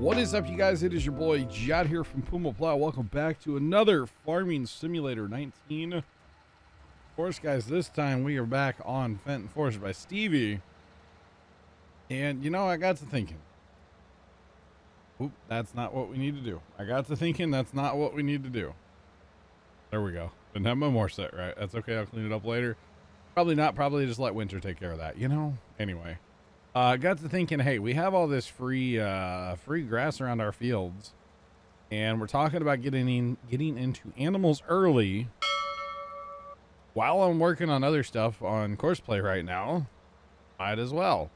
What is up, you guys? It is your boy Jad here from Puma Plow. Welcome back to another Farming Simulator 19. Of course, guys, this time we are back on Fenton Forest by Stevie. And, you know, I got to thinking. Oop, that's not what we need to do. I got to thinking that's not what we need to do. There we go. Didn't have my more set right. That's okay. I'll clean it up later. Probably not. Probably just let Winter take care of that, you know? Anyway. Got to thinking, hey, we have all this free grass around our fields, and we're talking about getting into animals early while I'm working on other stuff on Courseplay right now. Might as well.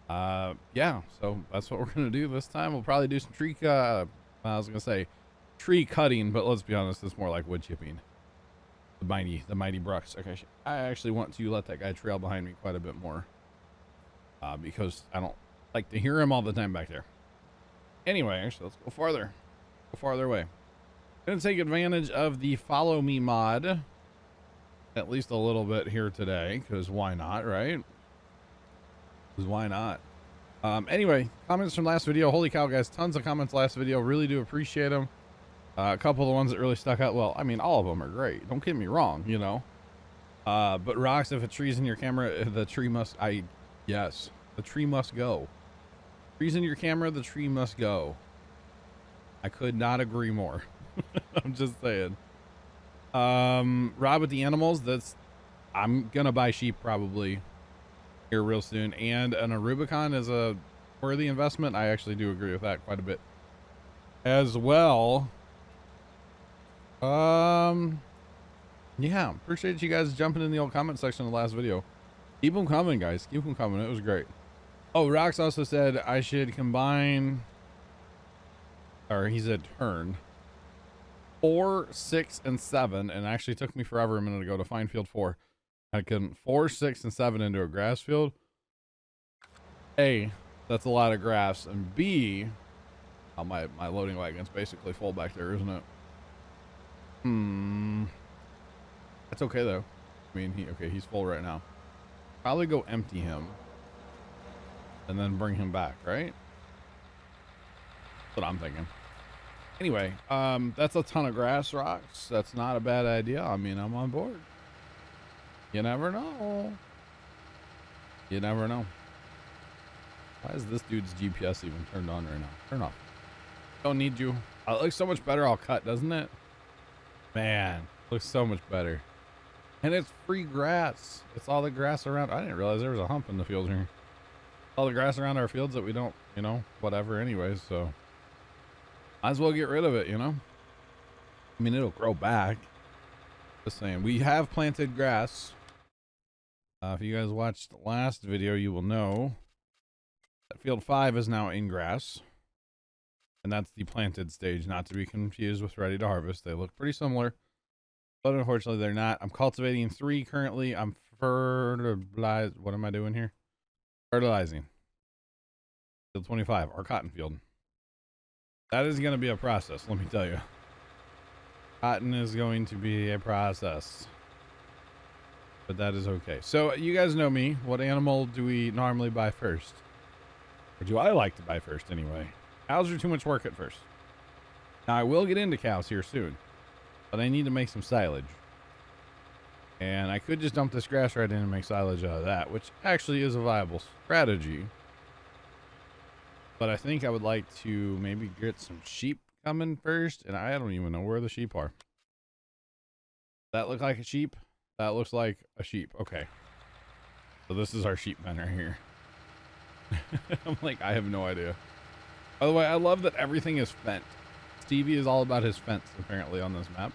Yeah, so that's what we're gonna do this time. We'll probably do some tree I was gonna say tree cutting, but let's be honest, it's more like wood chipping. The mighty Brooks. Okay, I actually want to let that guy trail behind me quite a bit more. Because I don't like to hear him all the time back there. Anyway, actually, let's go farther. Go farther away. Gonna take advantage of the follow me mod at least a little bit here today, because why not, right? Because why not? Anyway, comments from last video. Holy cow, guys, tons of comments last video. Really do appreciate them. A couple of the ones that really stuck out. Well, I mean, all of them are great. Don't get me wrong, you know. But rocks, if a tree's in your camera, the tree must... Yes, the tree must go. Trees in your camera, the tree must go. I could not agree more. I'm just saying. Rob with the animals, I'm gonna buy sheep probably here real soon. And an Rubicon is a worthy investment. I actually do agree with that quite a bit as well. Yeah, appreciate you guys jumping in the old comment section of the last video. Keep them coming, guys. Keep them coming. It was great. Oh, Rox also said I should combine, or he said turn 4, 6, and 7. And it actually took me forever a minute ago to find field 4. I couldn't 4, 6, and 7 into a grass field. A, that's a lot of grass. And B, oh, my loading wagon's basically full back there, isn't it? That's okay though. I mean, he's full right now. Probably go empty him and then bring him back, right? That's what I'm thinking. Anyway, that's a ton of grass, Rocks. That's not a bad idea. I mean, I'm on board. You never know. You never know. Why is this dude's GPS even turned on right now? Turn off. Don't need you. It looks so much better all cut, doesn't it? Man, looks so much better. And it's free grass. It's all the grass around. I didn't realize there was a hump in the field here. All the grass around our fields that we don't, you know, whatever anyways. So might as well get rid of it, you know. I mean, it'll grow back. Just saying. We have planted grass. If you guys watched the last video, you will know that field 5 is now in grass. And that's the planted stage, not to be confused with ready to harvest. They look pretty similar. But unfortunately, they're not. I'm cultivating 3 currently. I'm fertilizing. What am I doing here? Fertilizing. Field 25, our cotton field. That is going to be a process, let me tell you. Cotton is going to be a process. But that is okay. So, you guys know me. What animal do we normally buy first? Or do I like to buy first anyway? Cows are too much work at first. Now, I will get into cows here soon. But I need to make some silage. And I could just dump this grass right in and make silage out of that, which actually is a viable strategy. But I think I would like to maybe get some sheep coming first. And I don't even know where the sheep are. That look like a sheep? That looks like a sheep. Okay. So this is our sheep pen right here. I'm like, I have no idea. By the way, I love that everything is fenced. Stevie is all about his fence, apparently, on this map.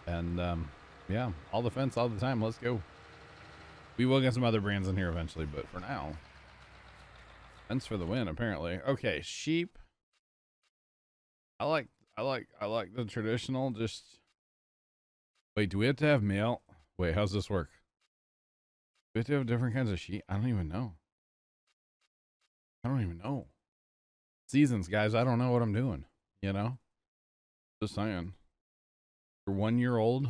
And, yeah, all the fence all the time. Let's go. We will get some other brands in here eventually, but for now, fence for the win, apparently. Okay, sheep. I like the traditional, just... Wait, do we have to have male? Wait, how's this work? Do we have to have different kinds of sheep? I don't even know. Seasons, guys, I don't know what I'm doing. You know, just saying. You're 1 year old.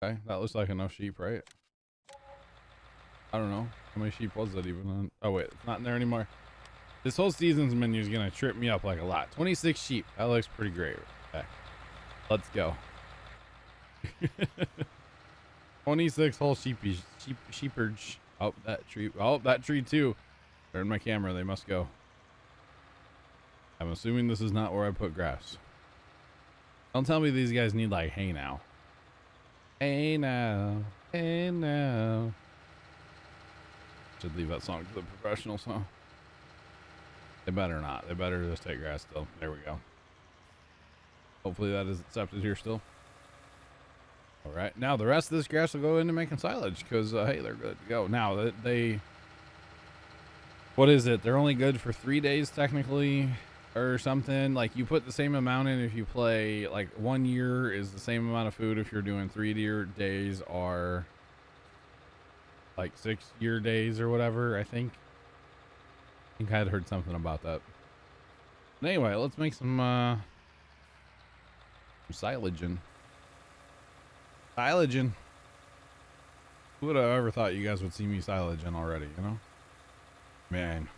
Okay, that looks like enough sheep, right? I don't know. How many sheep was that even on? Oh, wait, it's not in there anymore. This whole season's menu is gonna trip me up like a lot. 26 sheep. That looks pretty great. Okay. Let's go. 26 whole sheepage. Oh, that tree. Oh, that tree too. They're in my camera. They must go. I'm assuming this is not where I put grass. Don't tell me these guys need like hay now. Hey now. Hey now. Should leave that song to the professionals, huh? They better not. They better just take grass still. There we go. Hopefully that is accepted here still. All right. Now the rest of this grass will go into making silage because, hey, they're good to go. Now they, what is it? They're only good for 3 days technically or something. Like you put the same amount in if you play, like 1 year is the same amount of food if you're doing 3 year days are like 6 year days or whatever, I think. I think I had heard something about that. But anyway, let's make some silaging. Silaging. Who would have ever thought you guys would see me silaging already, you know? Man.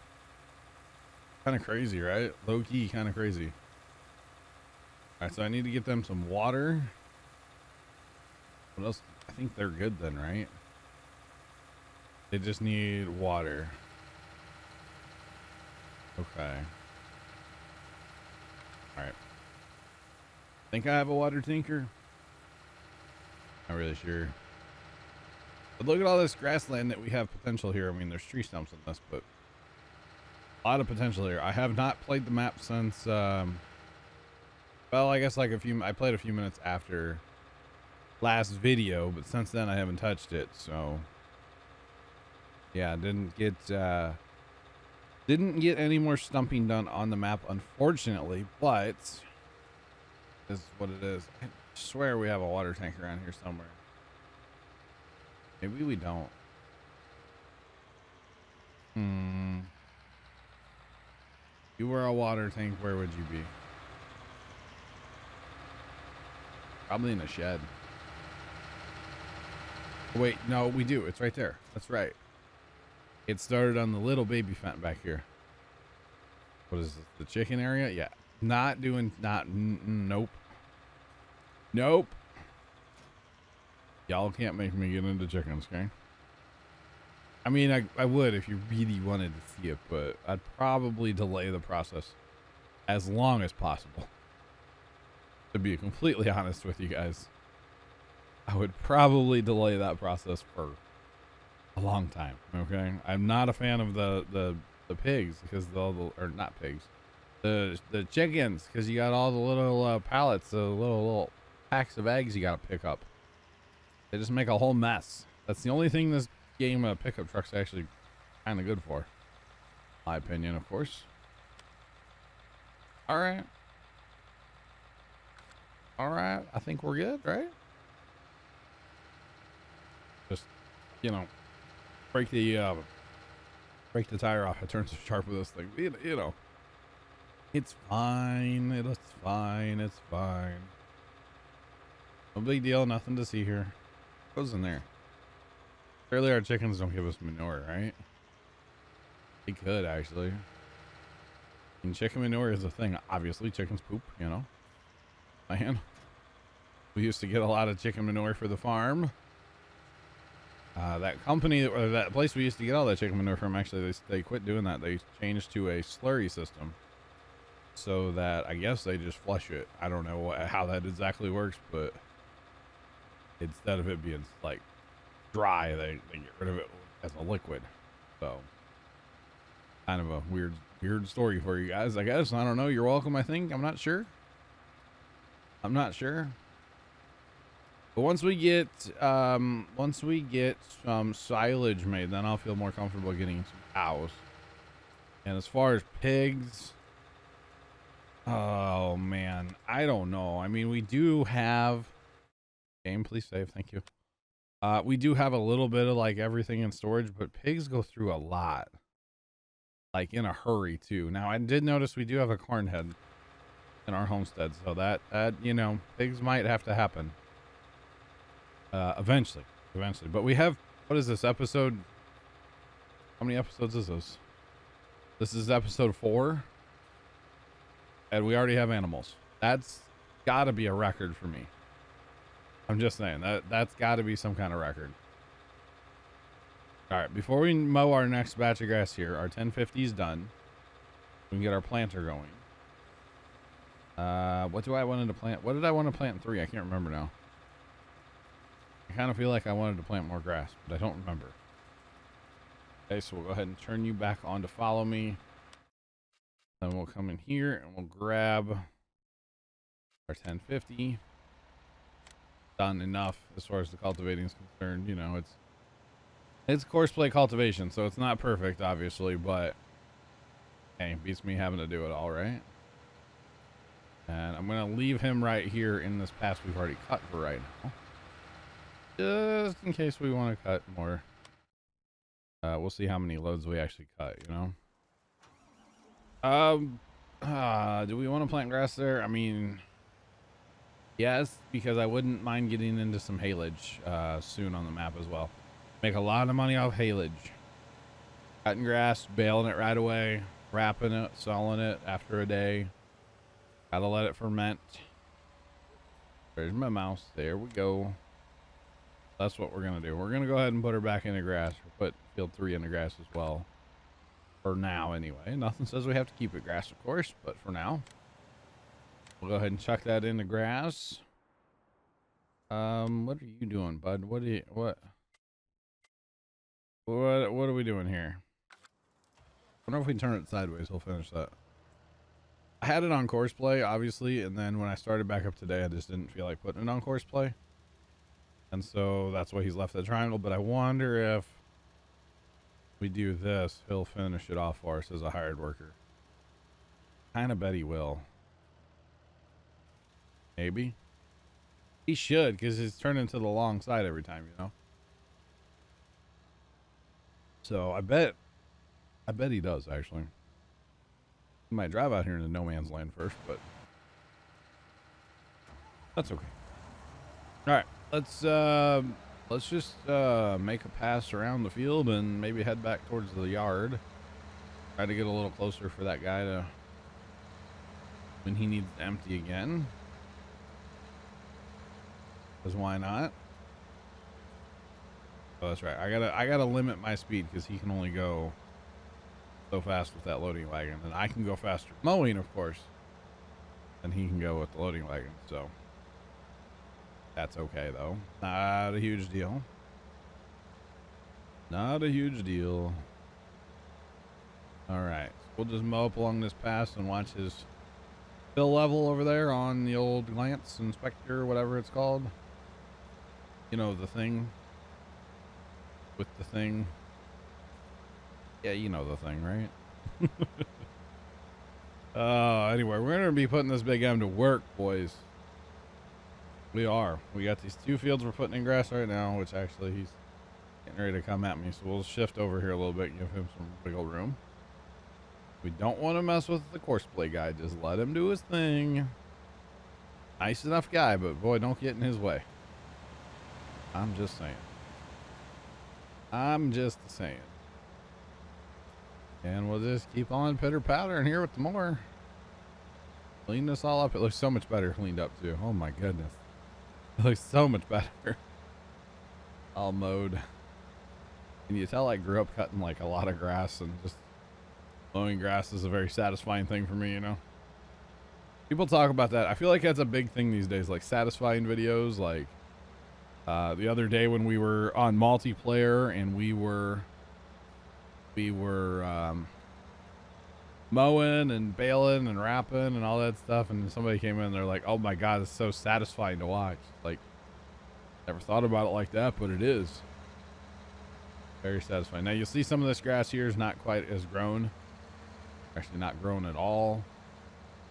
Kind of crazy, right? Low key, kind of crazy. All right, so I need to get them some water. What else? I think they're good then, right? They just need water. Okay. All right. Think I have a water tanker? Not really sure. But look at all this grassland that we have potential here. I mean, there's tree stumps in this, but a lot of potential here. I have not played the map since, well, I guess like I played a few minutes after last video, but since then I haven't touched it. So yeah, didn't get any more stumping done on the map, unfortunately, but this is what it is. I swear we have a water tank around here somewhere. Maybe we don't. You were a water tank, where would you be? Probably in a shed. Wait, no, we do. It's right there. That's right. It started on the little baby Fenton back here. What is this? The chicken area? Yeah. Nope. Nope. Y'all can't make me get into chickens, okay? I mean, I would if you really wanted to see it, but I'd probably delay the process as long as possible. To be completely honest with you guys, I would probably delay that process for a long time, okay? I'm not a fan of the pigs because or not pigs, the chickens, because you got all the little pallets, the little packs of eggs you got to pick up. They just make a whole mess. That's the only thing this game pickup truck's actually kind of good for, my opinion, of course. All right, I think we're good, right? Just, you know, break the tire off. It turns so sharp with this thing. You know, it's fine. It's fine. It's fine. No big deal. Nothing to see here. What goes in there? Surely our chickens don't give us manure, right? They could, actually. And chicken manure is a thing. Obviously, chickens poop, you know. Man. We used to get a lot of chicken manure for the farm. That company, or that place we used to get all that chicken manure from, actually, they quit doing that. They changed to a slurry system. So that, I guess they just flush it. I don't know how that exactly works, but instead of it being, like, dry, they get rid of it as a liquid. So kind of a weird story for you guys, I guess. I don't know. You're welcome, I think. I'm not sure. But once we get some silage made, then I'll feel more comfortable getting some cows. And as far as pigs, oh man, I don't know. I mean, we do have game, please save, thank you. We do have a little bit of like everything in storage, but pigs go through a lot, like in a hurry too. Now I did notice we do have a corn head in our homestead, so that you know, pigs might have to happen eventually. But we have, what is this episode? How many episodes is this? This is episode 4. And we already have animals. That's got to be a record for me. I'm just saying that's got to be some kind of record. All right, before we mow our next batch of grass here, our 1050 is done. We can get our planter going. What do I wanted to plant? What did I want to plant in 3? I can't remember now. I kind of feel like I wanted to plant more grass, but I don't remember. Okay, so we'll go ahead and turn you back on to follow me. Then we'll come in here and we'll grab our 1050. Done enough as far as the cultivating is concerned. You know, it's course play cultivation, so it's not perfect, obviously, but hey, beats me having to do it all, right? And I'm gonna leave him right here in this pass we've already cut for right now, just in case we want to cut more. We'll see how many loads we actually cut, you know. Do we want to plant grass there? I mean, yes, because I wouldn't mind getting into some haylage soon on the map as well. Make a lot of money off haylage. Cutting grass, baling it right away, wrapping it, selling it after a day. Gotta let it ferment. There's my mouse. There we go. That's what we're gonna do. We're gonna go ahead and put her back into grass. We'll put field 3 into grass as well. For now, anyway. Nothing says we have to keep it grass, of course, but for now, we'll go ahead and chuck that into grass. What are you doing, bud? What are we doing here? I wonder if we turn it sideways, we'll finish that. I had it on course play, obviously, and then when I started back up today, I just didn't feel like putting it on course play. And so that's why he's left the triangle, but I wonder if we do this, he'll finish it off for us as a hired worker. Kind of bet he will. Maybe. He should, because he's turning to the long side every time, you know? So I bet he does, actually. He might drive out here into no man's land first, but that's okay. All right, let's just make a pass around the field and maybe head back towards the yard. Try to get a little closer for that guy to when he needs to empty again. Because why not? Oh, that's right. I gotta limit my speed because he can only go so fast with that loading wagon, and I can go faster mowing, of course, than he can go with the loading wagon. So that's okay, though. Not a huge deal. Not a huge deal. All right, so we'll just mow up along this pass and watch his fill level over there on the old glance inspector, whatever it's called. You know, the thing with the thing. Yeah, you know the thing, right? Anyway, we're going to be putting this big M to work, boys. We are. We got these 2 fields we're putting in grass right now, which actually he's getting ready to come at me. So we'll shift over here a little bit and give him some wiggle room. We don't want to mess with the course play guy. Just let him do his thing. Nice enough guy, but boy, don't get in his way. I'm just saying. I'm just saying. And we'll just keep on pitter pattering here with the mower. Clean this all up. It looks so much better cleaned up too. Oh my goodness. It looks so much better. All mowed. Can you tell I grew up cutting like a lot of grass, and just mowing grass is a very satisfying thing for me, you know? People talk about that. I feel like that's a big thing these days, like satisfying videos. Like the other day when we were on multiplayer and we were mowing and baling and wrapping and all that stuff, and somebody came in and they're like, oh my god, it's so satisfying to watch. Like, never thought about it like that, but it is very satisfying. Now you'll see some of this grass here is not quite as grown, actually not grown at all.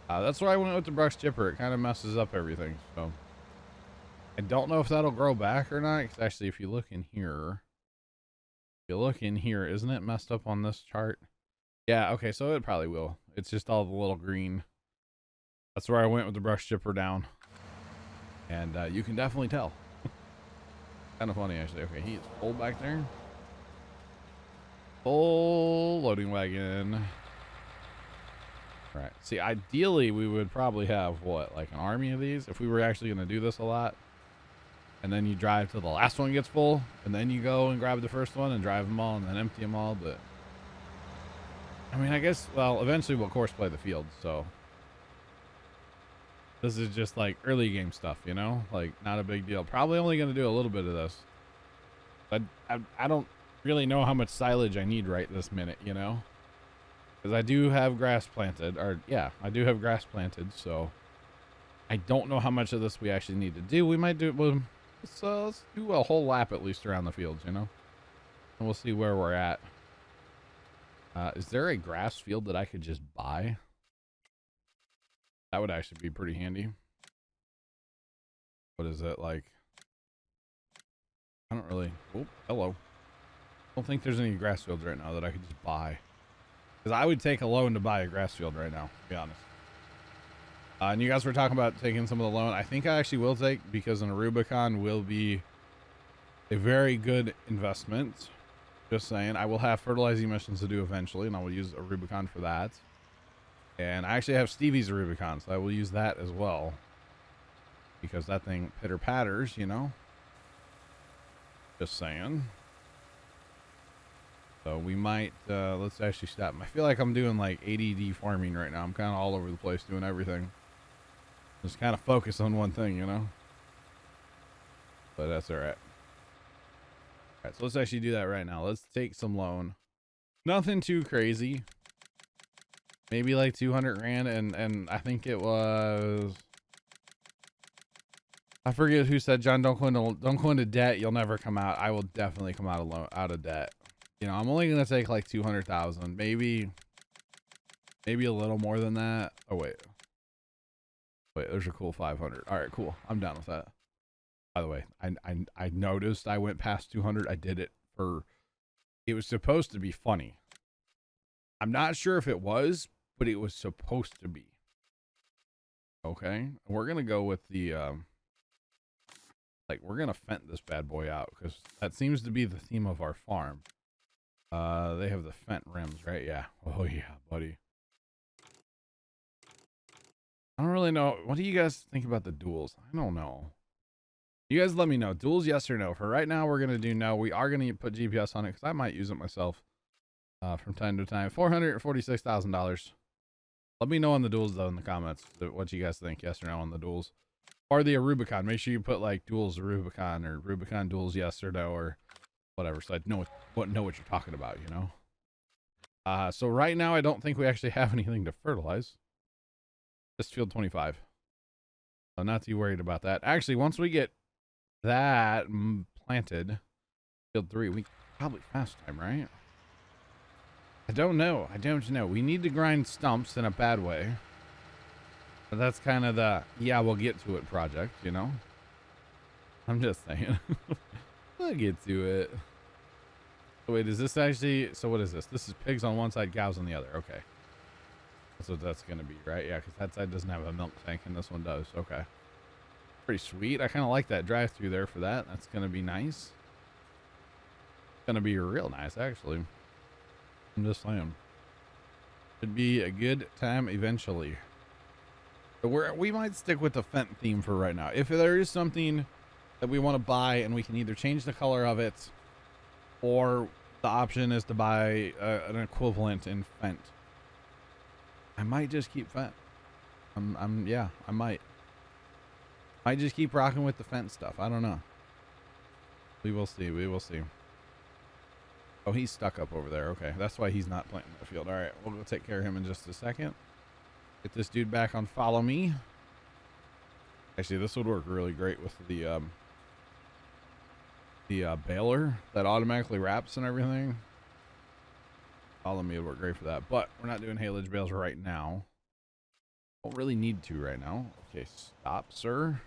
That's why I went with the brush chipper. It kind of messes up everything, so I don't know if that'll grow back or not, because actually if you look in here, isn't it messed up on this chart? Yeah, okay, so it probably will. It's just all the little green. That's where I went with the brush chipper down. And you can definitely tell. Kind of funny, actually. Okay, he's full back there. Full loading wagon. Right. See, ideally, we would probably have what, like an army of these if we were actually going to do this a lot. And then you drive till the last one gets full, and then you go and grab the first one and drive them all and then empty them all. But I mean, I guess, well, eventually we'll course play the field. So this is just like early game stuff, you know, like not a big deal. Probably only going to do a little bit of this. But I don't really know how much silage I need right this minute, you know. Because I do have grass planted, or yeah, I do have grass planted, so I don't know how much of this we actually need to do. We might do, well, let's do a whole lap at least around the fields, you know, and we'll see where we're at. Is there a grass field that I could just buy? That would actually be pretty handy. What is it like? I don't really, oh, hello. I don't think there's any grass fields right now that I could just buy. Because I would take a loan to buy a grass field right now, to be honest. And you guys were talking about taking some of the loan. I think I actually will take, because an Rubicon will be a very good investment. Just saying. I will have fertilizing missions to do eventually, and I will use a Rubicon for that. And I actually have Stevie's Rubicon, so I will use that as well. Because that thing pitter-patters, you know. Just saying. So we might, let's actually stop. I feel like I'm doing like ADD farming right now. I'm kind of all over the place doing everything. Just kind of focus on one thing, you know? But that's all right. All right, so let's actually do that right now. Let's take some loan. Nothing too crazy. Maybe like 200 grand, and I think it was, I forget who said, John, don't go into debt. You'll never come out. I will definitely come out of debt. You know, I'm only going to take like 200,000, maybe a little more than that. Oh, wait, there's a cool 500. All right, cool. I'm down with that. By the way, I noticed I went past 200. I did it for, it was supposed to be funny. I'm not sure if it was, but it was supposed to be. Okay. We're going to go with the, like, we're going to fent this bad boy out because that seems to be the theme of our farm. They have the fent rims, right? Yeah. Oh yeah, buddy. I don't really know. What do you guys think about the duels? I don't know. You guys let me know. Duels, yes or no? For right now, we're going to do no. We are going to put GPS on it because I might use it myself from time to time. $446,000. Let me know on the duels, though, in the comments what you guys think, yes or no, on the duels. Or the Rubicon. Make sure you put, like, duels Rubicon or Rubicon duels, yes or no, or whatever. So I know what you're talking about, you know? So right now, I don't think we actually have anything to fertilize. Just field 25. So not too worried about that. Actually, once we get that planted, field 3, we probably fast time, right? I don't know. We need to grind stumps in a bad way. But that's kind of the, yeah, we'll get to it project, you know? I'm just saying. We'll get to it. So wait, is this actually, so what is this? This is pigs on one side, cows on the other. Okay. That's what that's going to be, right? Yeah, because that side doesn't have a milk tank and this one does. Okay. Pretty sweet. I kind of like that drive through there for that. That's going to be nice. It's going to be real nice, actually. I'm just saying. Should be a good time eventually. But we might stick with the Fent theme for right now. If there is something that we want to buy and we can either change the color of it or the option is to buy an equivalent in Fent, I might just keep Fent. Yeah, I might. Might just keep rocking with the Fent stuff. I don't know. We will see. We will see. Oh, he's stuck up over there. Okay, that's why he's not planting the field. All right, we'll go take care of him in just a second. Get this dude back on follow me. Actually, this would work really great with the baler that automatically wraps and everything. Follow me would work great for that, but we're not doing haylage bales right now. Don't really need to right now. Okay, stop, sir.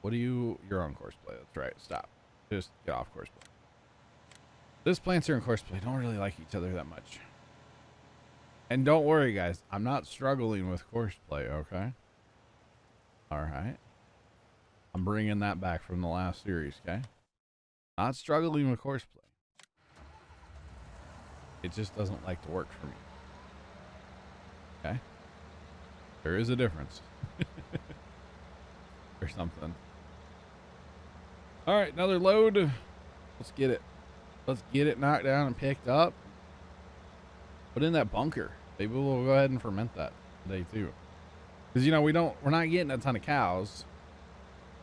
What do you? You're on course play. That's right. Stop. Just get off course play. This planter and course play don't really like each other that much. And don't worry, guys. I'm not struggling with course play, okay? All right. I'm bringing that back from the last series, okay? Not struggling with course play. It just doesn't like to work for me. Okay. There is a difference. Or something. All right, another load. Let's get it. Let's get it knocked down and picked up. Put in that bunker. Maybe we'll go ahead and ferment that today too. Because you know we're not getting a ton of cows.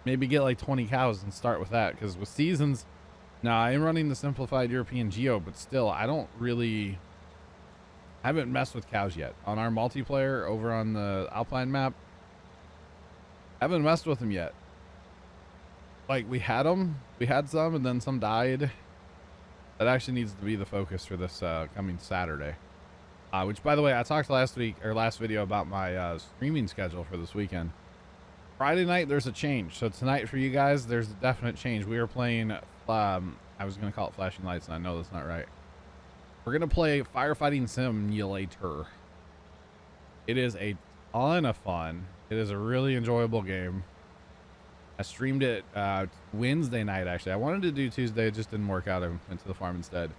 Maybe get like 20 cows and start with that. Because with seasons, now I am running the simplified European Geo, but still I haven't messed with cows yet on our multiplayer over on the Alpine map. I haven't messed with them yet. Like we had some, and then some died. That actually needs to be the focus for this coming Saturday. Which, by the way, I talked last video about my streaming schedule for this weekend. Friday night, there's a change. So tonight for you guys, there's a definite change. We are playing, I was going to call it Flashing Lights, and I know that's not right. We're going to play Firefighting Simulator. It is a ton of fun. It is a really enjoyable game. I streamed it Wednesday night, actually. I wanted to do Tuesday. It just didn't work out. I went to the farm instead.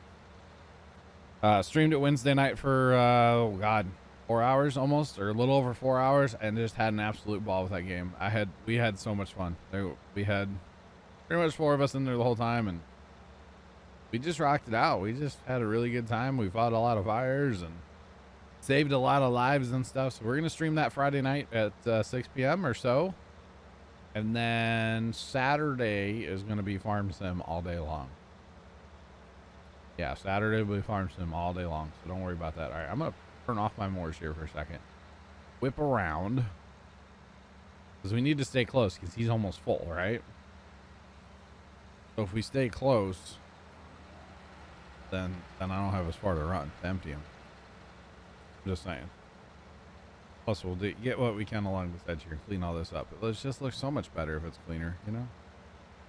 Streamed it Wednesday night for, 4 hours almost, or a little over 4 hours, and just had an absolute ball with that game. We had so much fun. We had pretty much 4 of us in there the whole time, and we just rocked it out. We just had a really good time. We fought a lot of fires and saved a lot of lives and stuff. So we're going to stream that Friday night at 6 p.m. or so. And then Saturday is going to be Farm Sim all day long. Yeah, Saturday will be Farm Sim all day long. So don't worry about that. All right, I'm going to turn off my mowers here for a second. Whip around. Because we need to stay close because he's almost full, right? So if we stay close, then I don't have as far to run to empty him. I'm just saying. Plus, we'll get what we can along this edge here and clean all this up. It just looks so much better if it's cleaner, you know?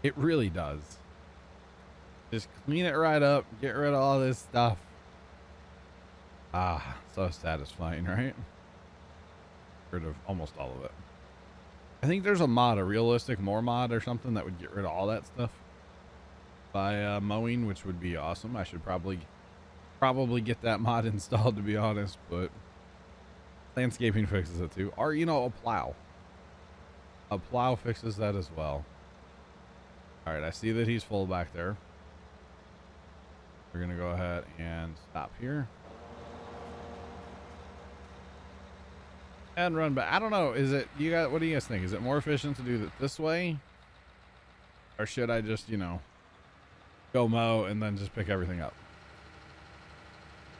It really does. Just clean it right up. Get rid of all this stuff. Ah, so satisfying, right? Get rid of almost all of it. I think there's a mod, a realistic more mod or something that would get rid of all that stuff by mowing, which would be awesome. I should probably get that mod installed, to be honest, but landscaping fixes it too. Or, you know, a plow. A plow fixes that as well. All right, I see that he's full back there. We're going to go ahead and stop here. And run back. I don't know. What do you guys think? Is it more efficient to do it this way? Or should I just, you know, go mow and then just pick everything up?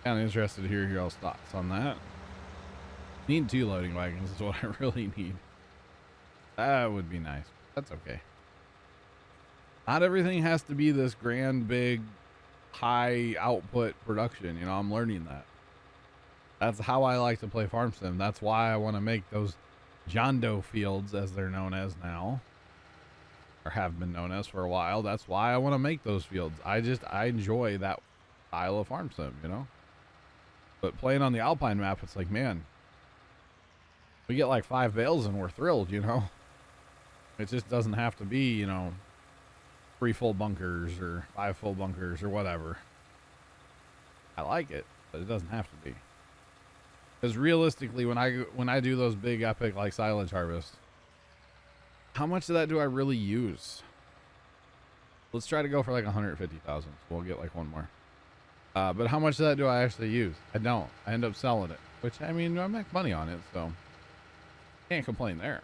Kind of interested to hear y'all's thoughts on that. Need 2 loading wagons is what I really need. That would be nice. That's okay. Not everything has to be this grand, big, high output production. You know, I'm learning that. That's how I like to play Farm Sim. That's why I want to make those John Doe fields, as they're known as now, or have been known as for a while. That's why I want to make those fields. I enjoy that style of Farm Sim, you know? But playing on the Alpine map, it's like, man, we get like 5 bales and we're thrilled, you know? It just doesn't have to be, you know, 3 full bunkers or 5 full bunkers or whatever. I like it, but it doesn't have to be. Because realistically, when I do those big epic like silage harvests, how much of that do I really use? Let's try to go for like 150,000. So we'll get like 1 more. But how much of that do I actually use? I don't. I end up selling it, which, I mean, I make money on it, so can't complain there.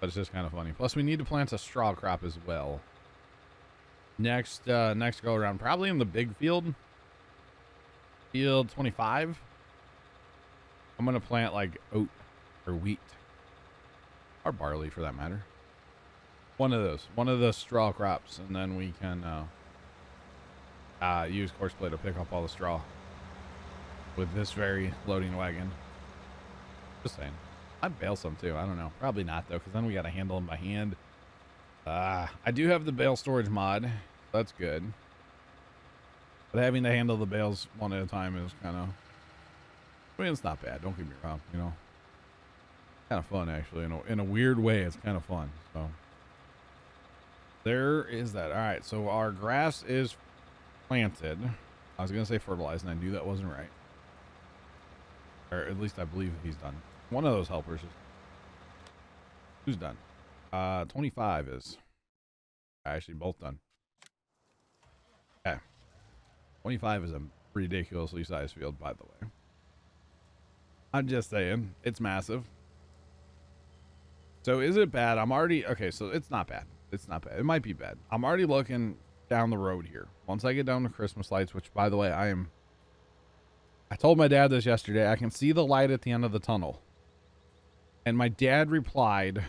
But it's just kind of funny. Plus, we need to plant a straw crop as well. Next go around, probably in the big field. Field 25. I'm going to plant like oat or wheat or barley for that matter. One of the straw crops. And then we can use horseplay to pick up all the straw with this very loading wagon. Just saying. I'd bale some too. I don't know. Probably not though, because then we got to handle them by hand. I do have the bale storage mod. That's good. But having to handle the bales one at a time is kind of, I mean, it's not bad. Don't get me wrong, you know. Kind of fun, actually. In a weird way, it's kind of fun. So there is that. All right, so our grass is planted. I was going to say fertilized, and I knew that wasn't right. Or at least I believe he's done. One of those helpers is who's done. 25 is actually both done. Okay. 25 is a ridiculously sized field, by the way. I'm just saying, it's massive. So is it bad? I'm already, okay, so it's not bad. It's not bad. It might be bad. I'm already looking down the road here. Once I get down to Christmas lights, which by the way, I told my dad this yesterday, I can see the light at the end of the tunnel. And my dad replied,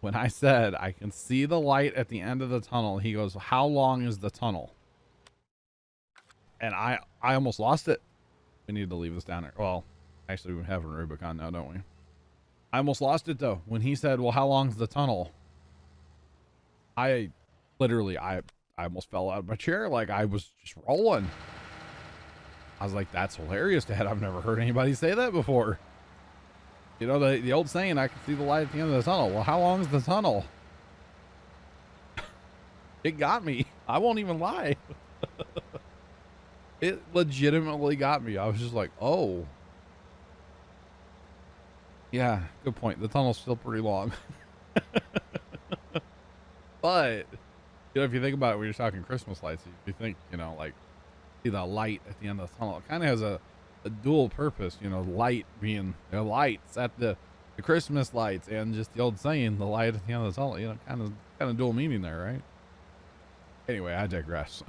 when I said, I can see the light at the end of the tunnel, he goes, how long is the tunnel? And I almost lost it. We need to leave this down there. Well, actually, we have a Rubicon now, don't we? I almost lost it, though. When he said, well, how long's the tunnel? I almost fell out of my chair. Like, I was just rolling. I was like, that's hilarious, Dad. I've never heard anybody say that before. You know, the old saying, I can see the light at the end of the tunnel. Well, how long is the tunnel? It got me. I won't even lie. It legitimately got me. I was just like, oh. Yeah, good point. The tunnel's still pretty long. But, you know, if you think about it, when you're talking Christmas lights, you think, you know, like, see the light at the end of the tunnel. It kind of has a dual purpose, you know, light being, you know, lights at the Christmas lights, and just the old saying, the light at the end of the tunnel, you know, kind of dual meaning there, right? Anyway, I digress.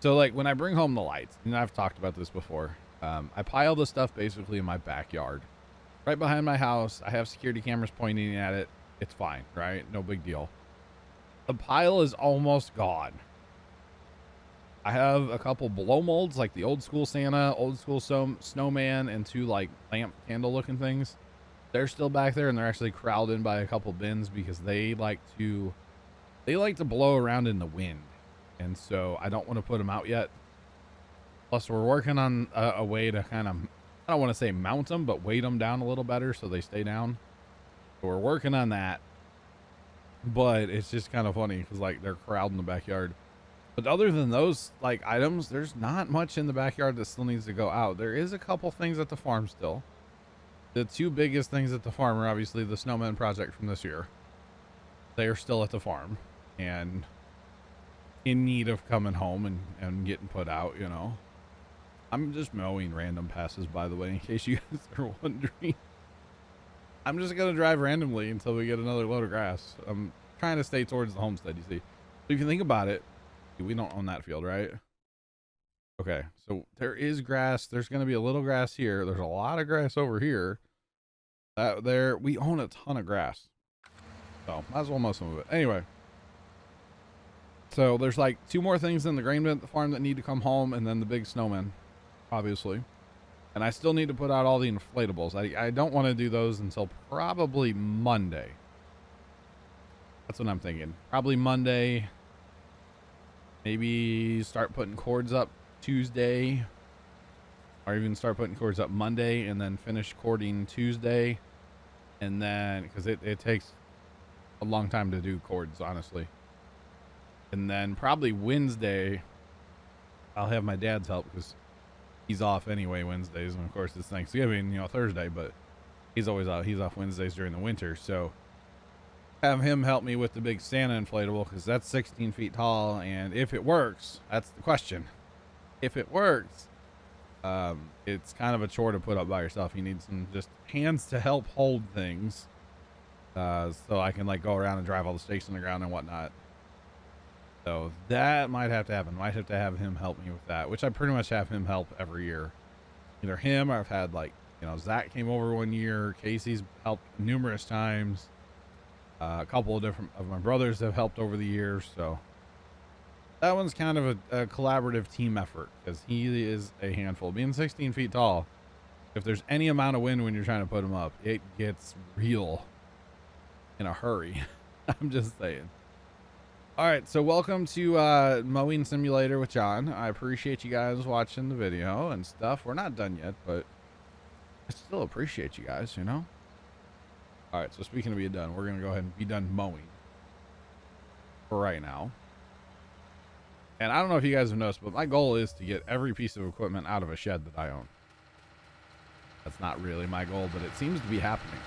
So like when I bring home the lights, and I've talked about this before, I pile the stuff basically in my backyard, right behind my house. I have security cameras pointing at it. It's fine, right? No big deal. The pile is almost gone. I have a couple blow molds, like the old school Santa, old school snowman, and two like lamp candle looking things. They're still back there, and they're actually corralled in by a couple bins because they like to blow around in the wind. And so I don't want to put them out yet. Plus we're working on a way to kind of, I don't want to say mount them, but weight them down a little better so they stay down. So we're working on that. But it's just kind of funny because like they're corralled in the backyard. But other than those like items, there's not much in the backyard that still needs to go out. There is a couple things at the farm still. The two biggest things at the farm are obviously the snowman project from this year. They are still at the farm and in need of coming home and getting put out, you know. I'm just mowing random passes, by the way, in case you guys are wondering. I'm just going to drive randomly until we get another load of grass. I'm trying to stay towards the homestead, you see. So if you think about it, we don't own that field, right? Okay, so there is grass. There's going to be a little grass here. There's a lot of grass over here. There, we own a ton of grass. So might as well mow some of it. Anyway. So there's like two more things in the grain bin at the farm that need to come home, and then the big snowman, obviously. And I still need to put out all the inflatables. I don't want to do those until probably Monday. That's what I'm thinking. Probably Monday. Maybe start putting cords up Tuesday. Or even start putting cords up Monday and then finish cording Tuesday. And then, because it takes a long time to do cords, honestly. And then probably Wednesday, I'll have my dad's help because he's off anyway Wednesdays. And of course it's Thanksgiving, you know, Thursday, but he's always out. He's off Wednesdays during the winter. So have him help me with the big Santa inflatable because that's 16 feet tall. And if it works, that's the question. If it works, it's kind of a chore to put up by yourself. You need some just hands to help hold things. So I can like go around and drive all the stakes in the ground and whatnot. So that might have to happen. Might have to have him help me with that, which I pretty much have him help every year. Either him, or I've had like, you know, Zach came over one year. Casey's helped numerous times. A couple of different of my brothers have helped over the years. So that one's kind of a collaborative team effort because he is a handful. Being 16 feet tall, if there's any amount of wind when you're trying to put him up, it gets real in a hurry. I'm just saying. All right, so welcome to Mowing Simulator with John. I appreciate you guys watching the video and stuff. We're not done yet, but I still appreciate you guys, you know? All right, so speaking of being done, we're going to go ahead and be done mowing for right now. And I don't know if you guys have noticed, but my goal is to get every piece of equipment out of a shed that I own. That's not really my goal, but it seems to be happening.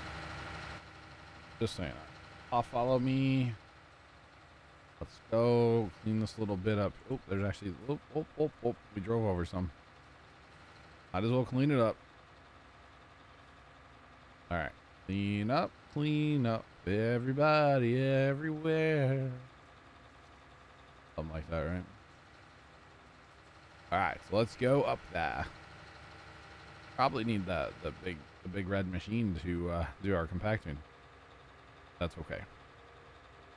Just saying. I'll follow me. Let's go clean this little bit up. Oh, there's actually, we drove over some. Might as well clean it up. All right. Clean up, everybody, everywhere. Something like that, right? All right, so let's go up there. Probably need the big red machine to do our compacting. That's okay.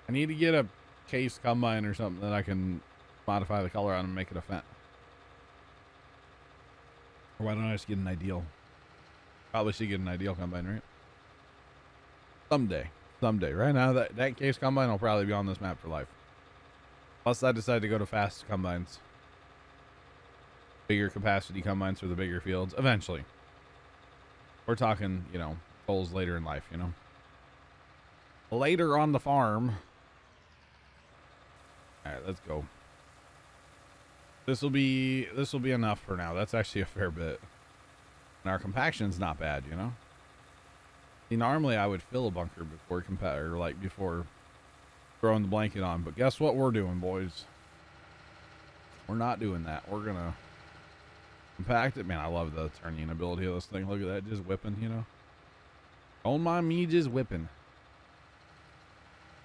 I need to get a case combine or something that I can modify the color on and make it a Fenton. Or why don't I just get an ideal? Probably should get an ideal combine, right? Someday. Right now, that case combine will probably be on this map for life. Unless I decide to go to fast combines. Bigger capacity combines for the bigger fields. Eventually. We're talking, you know, goals later in life, you know. Later on the farm. Alright, let's go. This will be enough for now. That's actually a fair bit. And our compaction's not bad, you know. See, normally I would fill a bunker before before throwing the blanket on, but guess what we're doing, boys? We're not doing that. We're gonna compact it. Man, I love the turning ability of this thing. Look at that, just whipping, you know. Don't mind me just whipping.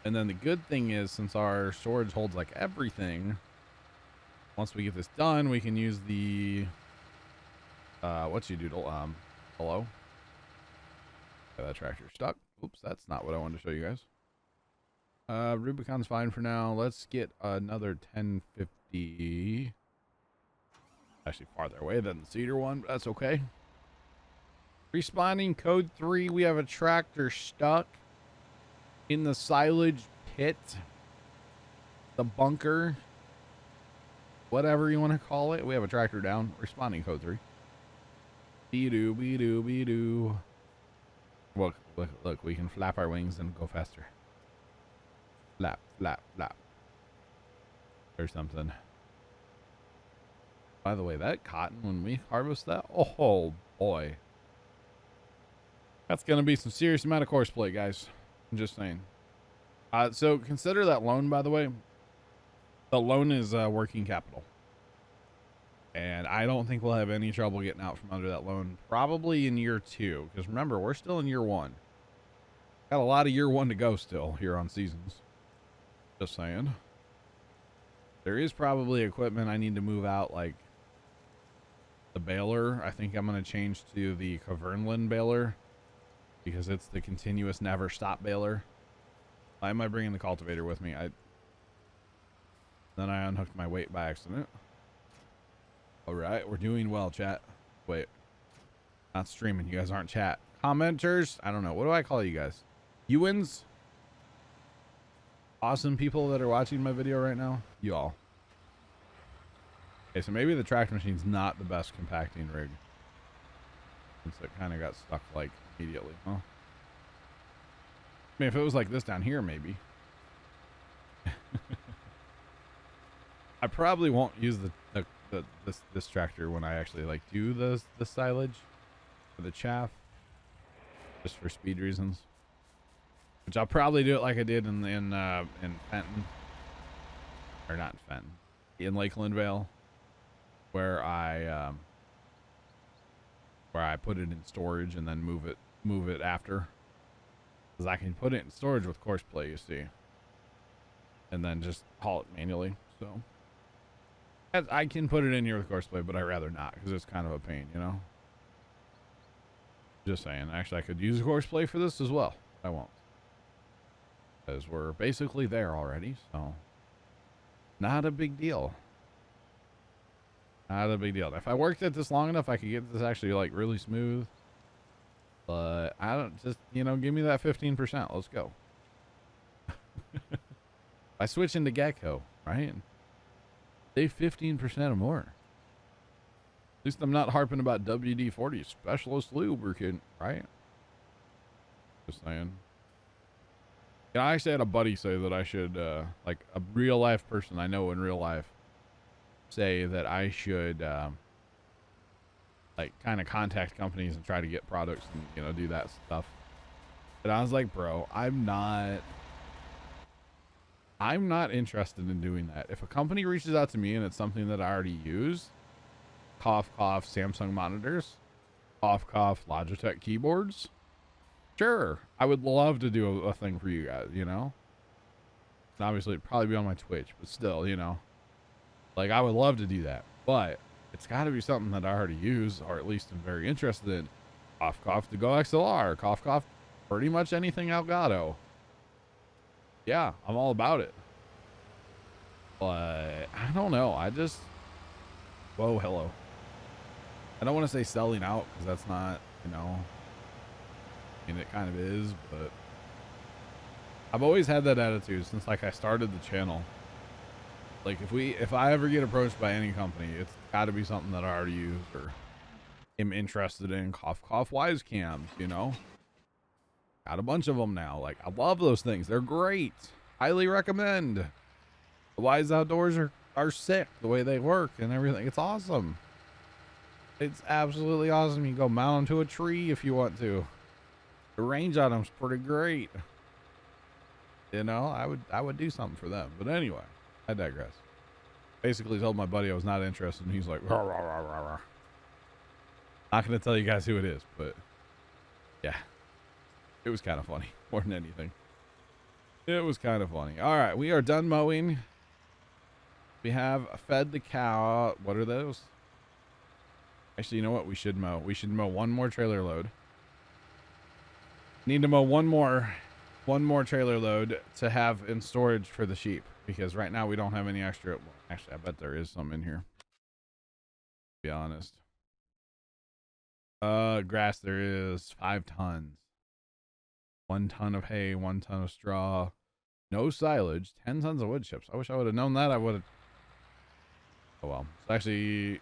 And then the good thing is, since our storage holds like everything, once we get this done, we can use the what's you doodle? Hello? Okay, that tractor's stuck. Oops, that's not what I wanted to show you guys. Rubicon's fine for now. Let's get another 1050. Actually farther away than the cedar one, but that's okay. Respawning code 3. We have a tractor stuck in the silage pit, the bunker, whatever you want to call it. We have a tractor down. Responding code 3. Be-doo, be-doo, be-doo. Look, we can flap our wings and go faster. Flap, flap, flap. Or something. By the way, that cotton, when we harvest that, oh boy. That's going to be some serious amount of courseplay, guys. I'm just saying. So consider that loan, by the way. The loan is working capital. And I don't think we'll have any trouble getting out from under that loan. Probably in year 2. Because remember, we're still in year 1. Got a lot of year 1 to go still here on seasons. Just saying. There is probably equipment I need to move out, like the baler. I think I'm going to change to the Cavernland baler. Because it's the continuous never stop baler. Why am I bringing the cultivator with me? Then I unhooked my weight by accident. All right, we're doing well, chat. Wait, not streaming. You guys aren't chat. Commenters? I don't know. What do I call you guys? Ewans? Awesome people that are watching my video right now? You all. Okay, so maybe the tractor machine's not the best compacting rig. Since it kind of got stuck, like, immediately, huh? I mean, if it was like this down here, maybe. I probably won't use this tractor when I actually like do the silage or the chaff, just for speed reasons. Which I'll probably do it like I did in Fenton, or not in Fenton, in Lakeland Vale, where I put it in storage and then move it after, because I can put it in storage with courseplay, you see, and then just haul it manually. So I can put it in here with courseplay, but I'd rather not, because it's kind of a pain, you know. Just saying. Actually, I could use courseplay for this as well. I won't, because we're basically there already, so not a big deal. Not a big deal. If I worked at this long enough, I could get this actually like really smooth. But I don't, just, you know, give me that 15%. Let's go. I switch into Gecko, right? Save 15% or more. At least I'm not harping about WD-40 specialist lubricant, right? Just saying. Yeah, I actually had a buddy say that I should, like a real life person I know in real life, say that I should like kind of contact companies and try to get products and, you know, do that stuff. But I was like, bro, I'm not interested in doing that. If a company reaches out to me and it's something that I already use, cough, cough, Samsung monitors, cough, cough, Logitech keyboards, sure, I would love to do a thing for you guys, you know? And obviously it'd probably be on my Twitch, but still, you know, like I would love to do that, but it's got to be something that I already use, or at least I'm very interested in. Cough, cough to go XLR, cough, cough, pretty much anything Elgato. Yeah, I'm all about it. But I don't know. I just, whoa, hello. I don't want to say selling out because that's not, you know, I mean, it kind of is, but I've always had that attitude since like I started the channel. Like if I ever get approached by any company, it's got to be something that I already use or am interested in. Cough, cough, wise cams, you know, got a bunch of them now. Like I love those things. They're great. Highly recommend. The Wise Outdoors are sick the way they work and everything. It's awesome. It's absolutely awesome. You can go mount them to a tree if you want to. The range on them's pretty great. You know, I would do something for them. But anyway, I digress. Basically told my buddy I was not interested, and he's like, rah, rah, rah, rah, rah. Not going to tell you guys who it is, but yeah, it was kind of funny more than anything. It was kind of funny. All right, we are done mowing. We have fed the cow. What are those? Actually, you know what? We should mow. We should mow one more trailer load. Need to mow one more trailer load to have in storage for the sheep, because right now we don't have any extra. Well, actually, I bet there is some in here. To be honest. Grass, there is 5 tons. 1 ton of hay, 1 ton of straw. No silage, 10 tons of wood chips. I wish I would have known that. I would have. Oh well. So actually,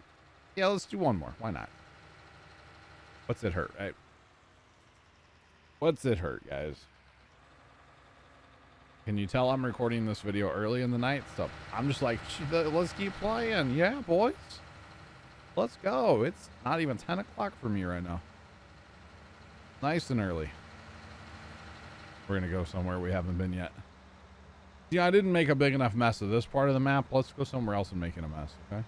yeah, let's do one more. Why not? What's it hurt, right? What's it hurt, guys? Can you tell I'm recording this video early in the night? So I'm just like, let's keep playing. Yeah, boys. Let's go. It's not even 10 o'clock for me right now. Nice and early. We're going to go somewhere we haven't been yet. Yeah, I didn't make a big enough mess of this part of the map. Let's go somewhere else and make it a mess, okay?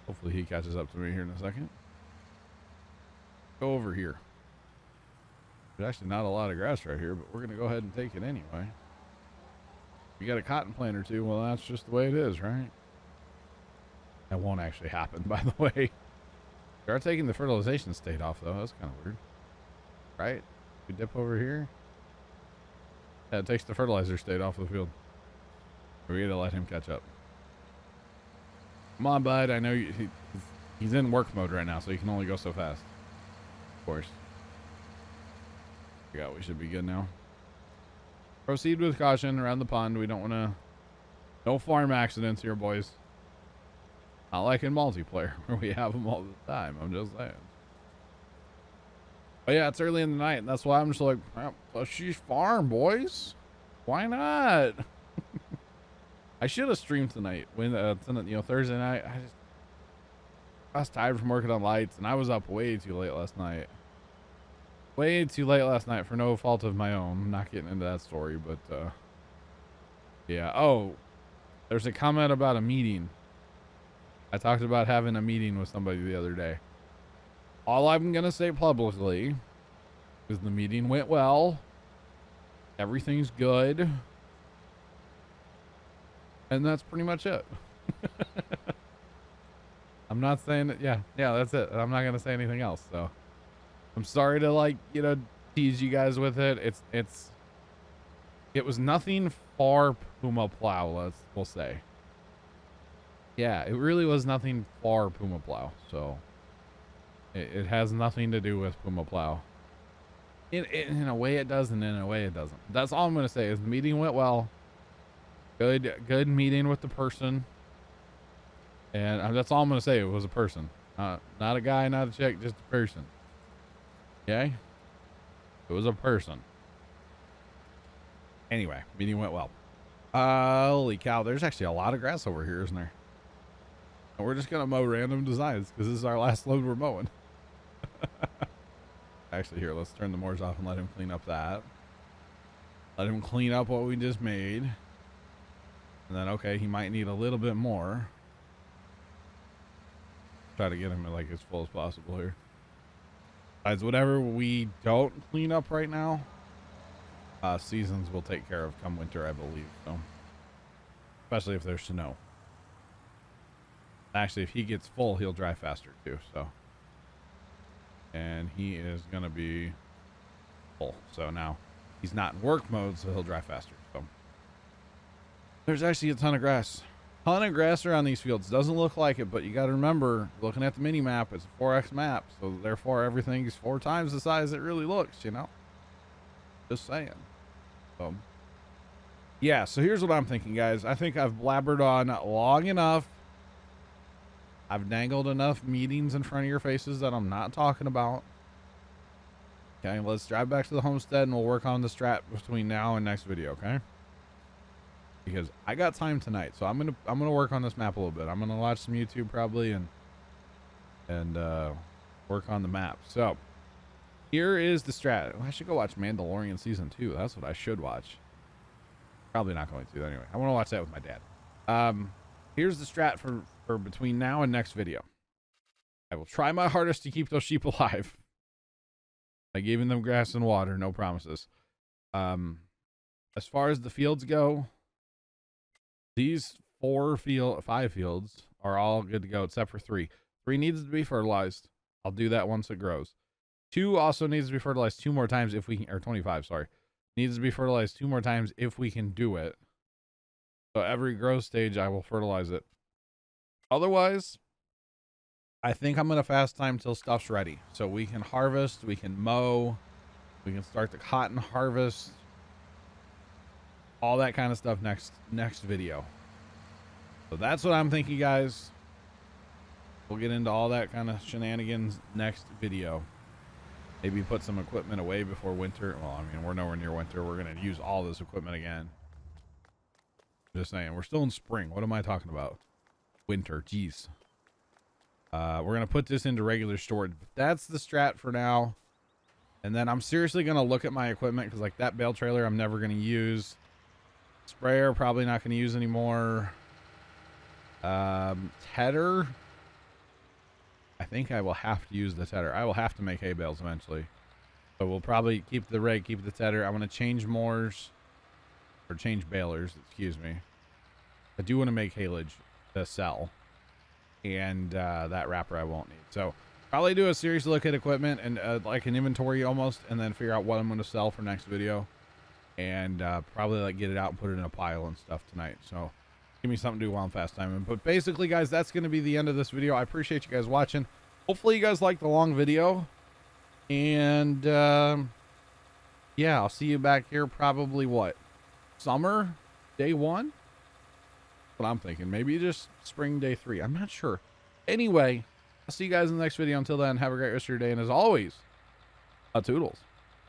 Hopefully he catches up to me here in a second. Go over here. There's actually not a lot of grass right here, but we're going to go ahead and take it anyway. You got a cotton plant or two, well, that's just the way it is, right? That won't actually happen, by the way. They are taking the fertilization state off, though. That's kind of weird. Right? We dip over here. Yeah, it takes the fertilizer state off the field. We gotta let him catch up. Come on, bud. I know he's in work mode right now, so he can only go so fast. Of course. Yeah, we should be good now. Proceed with caution around the pond. We don't want to... No farm accidents here, boys. Not like in multiplayer, where we have them all the time. I'm just saying. But yeah, it's early in the night, and that's why I'm just like, let's just farm, boys. Why not? I should have streamed tonight. When you know, Thursday night, I was tired from working on lights, and I was up way too late last night. Way too late last night for no fault of my own. I'm not getting into that story, but yeah. Oh, there's a comment about a meeting. I talked about having a meeting with somebody the other day. All I'm going to say publicly is the meeting went well. Everything's good. And that's pretty much it. I'm not saying that. Yeah, that's it. I'm not going to say anything else. So I'm sorry to, like, you know, tease you guys with it. It was nothing for Puma Plow, we'll say. Yeah, it really was nothing for Puma Plow. So it has nothing to do with Puma Plow. In a way it does, and in a way it doesn't. That's all I'm going to say is the meeting went well. Good meeting with the person. And that's all I'm going to say. It was a person. Not a guy, not a chick, just a person. Okay? It was a person. Anyway, meeting went well. Holy cow, there's actually a lot of grass over here, isn't there? And we're just gonna mow random designs because this is our last load we're mowing. Actually, here, let's turn the mowers off and let him clean up that. Let him clean up what we just made. And then, okay, he might need a little bit more. Try to get him like as full as possible here. Besides, whatever we don't clean up right now, seasons will take care of come winter, I believe. So, especially if there's snow. Actually, if he gets full, he'll dry faster too. So, and he is gonna be full. So now he's not in work mode, so he'll dry faster. So there's actually a ton of grass. Ton of grass around these fields. Doesn't look like it, but you got to remember, looking at the mini map, it's a 4x map, so therefore everything is 4 times the size it really looks, you know? Just saying. So, yeah, so here's what I'm thinking, guys. I think I've blabbered on long enough. I've dangled enough meetings in front of your faces that I'm not talking about. Okay, let's drive back to the homestead and we'll work on the strat between now and next video, okay? Because I got time tonight, so I'm gonna work on this map a little bit. I'm gonna watch some YouTube probably and work on the map. So here is the strat. I should go watch Mandalorian season 2. That's what I should watch. Probably not going to anyway. I want to watch that with my dad. Here's the strat for between now and next video. I will try my hardest to keep those sheep alive. I gave them grass and water, no promises. As far as the fields go, these 5 fields are all good to go except for 3. 3 needs to be fertilized. I'll do that once it grows. 2 also needs to be fertilized 2 more times if we can, or 25, sorry. Needs to be fertilized 2 more times if we can do it. So every growth stage, I will fertilize it. Otherwise, I think I'm going to fast time till stuff's ready. So we can harvest, we can mow, we can start the cotton harvest. All that kind of stuff next video. So that's what I'm thinking, guys. We'll get into all that kind of shenanigans next video. Maybe put some equipment away before winter. Well, I mean, we're nowhere near winter. We're going to use all this equipment again. Just saying, we're still in spring. What am I talking about? Winter, jeez. We're going to put this into regular storage. But that's the strat for now. And then I'm seriously going to look at my equipment because like that bale trailer I'm never going to use. Sprayer, probably not going to use anymore. Tedder. I think I will have to use the tedder. I will have to make hay bales eventually. So we'll probably keep the rig, keep the tedder. I'm going to change moors. Or change balers, excuse me. I do want to make haylage to sell. And that wrapper I won't need. So probably do a serious look at equipment and like an inventory almost. And then figure out what I'm going to sell for next video. And probably like get it out and put it in a pile and stuff tonight. So give me something to do while I'm fast timing. But basically, guys, that's going to be the end of this video. I appreciate you guys watching. Hopefully you guys liked the long video. And yeah, I'll see you back here probably what? Summer day 1? That's what I'm thinking. Maybe just spring day 3. I'm not sure. Anyway, I'll see you guys in the next video. Until then, have a great rest of your day. And as always, toodles.